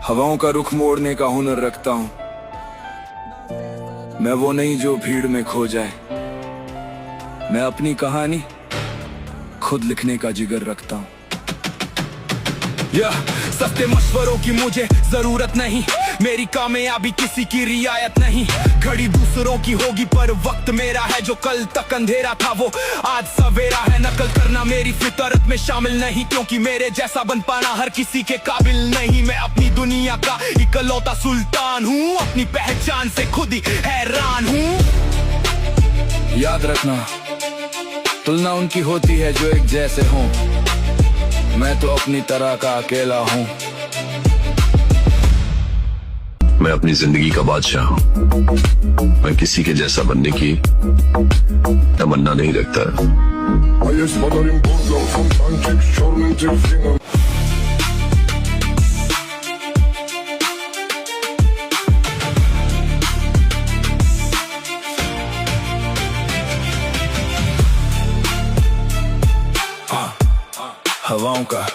हवाओं का रुख मोड़ने का हुनर रखता हूँ। मैं वो नहीं जो भीड़ में खो जाए। मैं अपनी कहानी खुद लिखने का जिगर रखता हूँ। सस्ते मशवरों की मुझे जरूरत नहीं, मेरी कामयाबी किसी की रियायत नहीं। घड़ी दूसरों की होगी पर वक्त मेरा है, जो कल तक अंधेरा था वो आज सवेरा है। नकल करना मेरी फितरत में शामिल नहीं, क्योंकि मेरे जैसा बन पाना हर किसी के काबिल नहीं। मैं अपनी दुनिया का इकलौता सुल्तान हूँ, अपनी पहचान से खुद ही हैरान हूँ। याद रखना, तुलना उनकी होती है जो एक जैसे हों, मैं तो अपनी तरह का अकेला हूँ। मैं अपनी जिंदगी का बादशाह हूँ, मैं किसी के जैसा बनने की तमन्ना नहीं रखता। हवाओं का